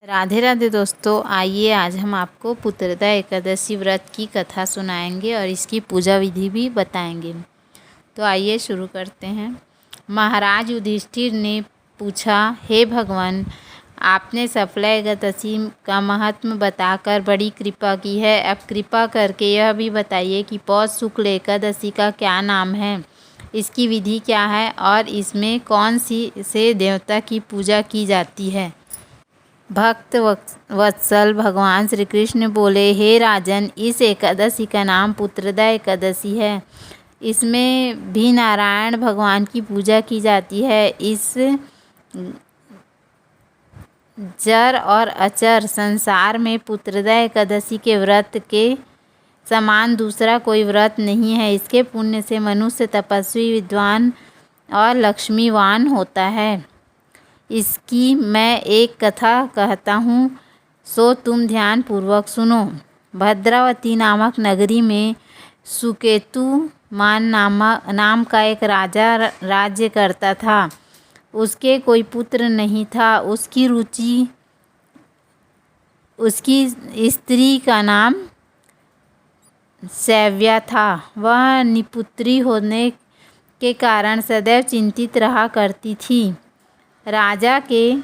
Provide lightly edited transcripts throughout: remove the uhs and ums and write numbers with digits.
राधे राधे दोस्तों, आइए आज हम आपको पुत्रदा एकादशी व्रत की कथा सुनाएंगे और इसकी पूजा विधि भी बताएंगे। तो आइए शुरू करते हैं। महाराज युधिष्ठिर ने पूछा, हे भगवान, आपने सफला एकादशी का महात्म्य बताकर बड़ी कृपा की है। अब कृपा करके यह भी बताइए कि पौष शुक्ल एकादशी का क्या नाम है, इसकी विधि क्या है और इसमें कौन सी से देवता की पूजा की जाती है। भक्त वत्सल भगवान श्री कृष्ण बोले, हे राजन, इस एकादशी का नाम पुत्रदा एकादशी है। इसमें भी नारायण भगवान की पूजा की जाती है। इस जर और अचर संसार में पुत्रदा एकादशी के व्रत के समान दूसरा कोई व्रत नहीं है। इसके पुण्य से मनुष्य तपस्वी, विद्वान और लक्ष्मीवान होता है। इसकी मैं एक कथा कहता हूँ, सो तुम ध्यान पूर्वक सुनो। भद्रावती नामक नगरी में सुकेतुमान नाम का एक राजा राज्य करता था। उसके कोई पुत्र नहीं था। उसकी स्त्री का नाम सैव्या था। वह निपुत्री होने के कारण सदैव चिंतित रहा करती थी। राजा के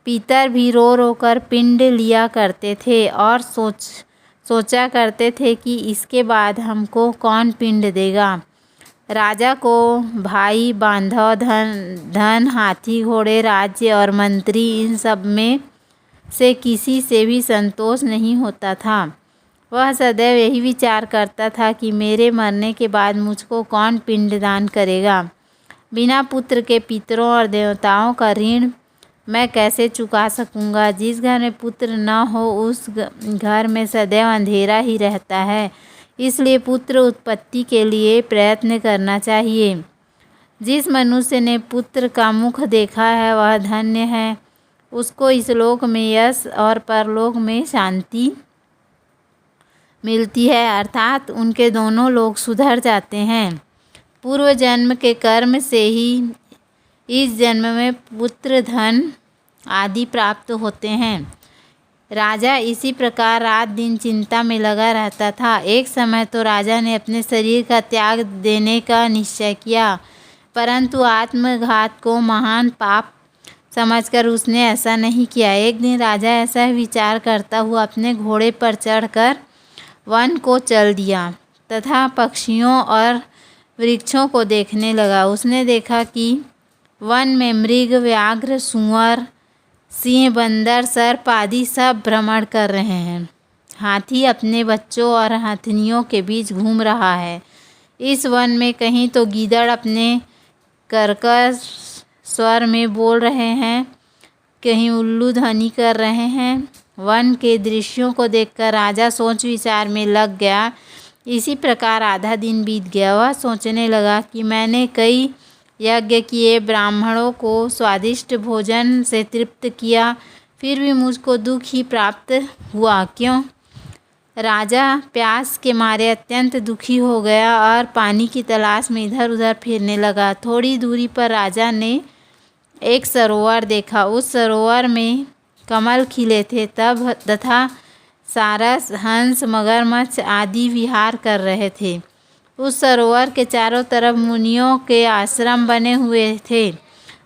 पितर भी रो रो कर पिंड लिया करते थे और सोचा करते थे कि इसके बाद हमको कौन पिंड देगा। राजा को भाई बांधव, धन, हाथी घोड़े, राज्य और मंत्री, इन सब में से किसी से भी संतोष नहीं होता था। वह सदैव यही विचार करता था कि मेरे मरने के बाद मुझको कौन पिंडदान करेगा। बिना पुत्र के पितरों और देवताओं का ऋण मैं कैसे चुका सकूंगा। जिस घर में पुत्र न हो उस घर में सदैव अंधेरा ही रहता है। इसलिए पुत्र उत्पत्ति के लिए प्रयत्न करना चाहिए। जिस मनुष्य ने पुत्र का मुख देखा है वह धन्य है। उसको इस लोक में यश और परलोक में शांति मिलती है, अर्थात उनके दोनों लोग सुधर जाते हैं। पूर्व जन्म के कर्म से ही इस जन्म में पुत्र, धन आदि प्राप्त होते हैं। राजा इसी प्रकार रात दिन चिंता में लगा रहता था। एक समय तो राजा ने अपने शरीर का त्याग देने का निश्चय किया, परंतु आत्मघात को महान पाप समझकर उसने ऐसा नहीं किया। एक दिन राजा ऐसा विचार करता हुआ अपने घोड़े पर चढ़कर वन को चल दिया तथा पक्षियों और वृक्षों को देखने लगा। उसने देखा कि वन में मृग, व्याघ्र, सूअर, सिंह, बंदर, सर्प आदि सब भ्रमण कर रहे हैं। हाथी अपने बच्चों और हथनियों के बीच घूम रहा है। इस वन में कहीं तो गीदड़ अपने कर्कश स्वर में बोल रहे हैं, कहीं उल्लू ध्वनि कर रहे हैं। वन के दृश्यों को देखकर राजा सोच विचार में लग गया। इसी प्रकार आधा दिन बीत गया। वह सोचने लगा कि मैंने कई यज्ञ किए, ब्राह्मणों को स्वादिष्ट भोजन से तृप्त किया, फिर भी मुझको दुख ही प्राप्त हुआ। क्यों? राजा प्यास के मारे अत्यंत दुखी हो गया और पानी की तलाश में इधर उधर फिरने लगा। थोड़ी दूरी पर राजा ने एक सरोवर देखा। उस सरोवर में कमल खिले थे तथा सारस, हंस, मगरमच्छ आदि विहार कर रहे थे। उस सरोवर के चारों तरफ मुनियों के आश्रम बने हुए थे।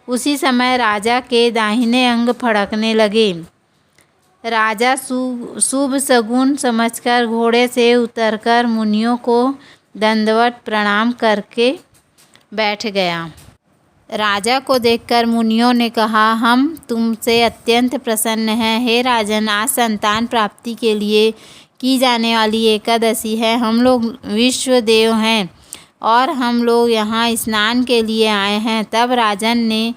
उसी समय राजा के दाहिने अंग फड़कने लगे। राजा शुभ सगुन समझकर घोड़े से उतरकर मुनियों को दंडवत प्रणाम करके बैठ गया। राजा को देखकर मुनियों ने कहा, हम तुमसे अत्यंत प्रसन्न हैं। हे राजन, आज संतान प्राप्ति के लिए की जाने वाली एकादशी है। हम लोग विश्व देव हैं और हम लोग यहाँ स्नान के लिए आए हैं। तब राजन ने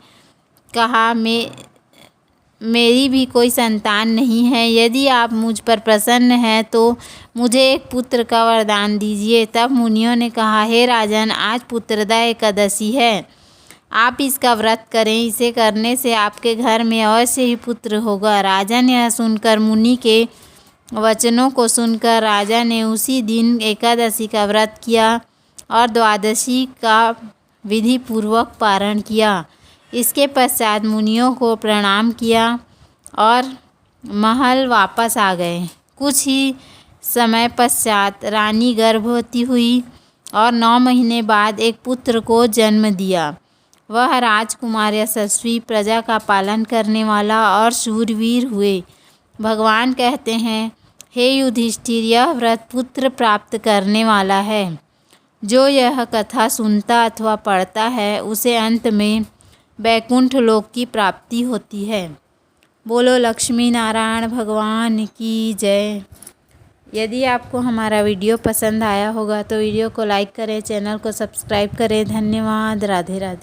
कहा, मेरी भी कोई संतान नहीं है। यदि आप मुझ पर प्रसन्न हैं तो मुझे एक पुत्र का वरदान दीजिए। तब मुनियों ने कहा, हे राजन, आज पुत्रदा एकादशी है, आप इसका व्रत करें। इसे करने से आपके घर में अवश्य ही पुत्र होगा। राजा ने यह सुनकर, मुनि के वचनों को सुनकर राजा ने उसी दिन एकादशी का व्रत किया और द्वादशी का विधि पूर्वक पारण किया। इसके पश्चात मुनियों को प्रणाम किया और महल वापस आ गए। कुछ ही समय पश्चात रानी गर्भवती हुई और 9 महीने बाद एक पुत्र को जन्म दिया। वह राजकुमार यशस्वी, प्रजा का पालन करने वाला और शूरवीर हुए। भगवान कहते हैं, हे युधिष्ठिर, यह व्रत पुत्र प्राप्त करने वाला है। जो यह कथा सुनता अथवा पढ़ता है उसे अंत में वैकुंठ लोक की प्राप्ति होती है। बोलो लक्ष्मी नारायण भगवान की जय। यदि आपको हमारा वीडियो पसंद आया होगा तो वीडियो को लाइक करें, चैनल को सब्सक्राइब करें। धन्यवाद। राधे राधे।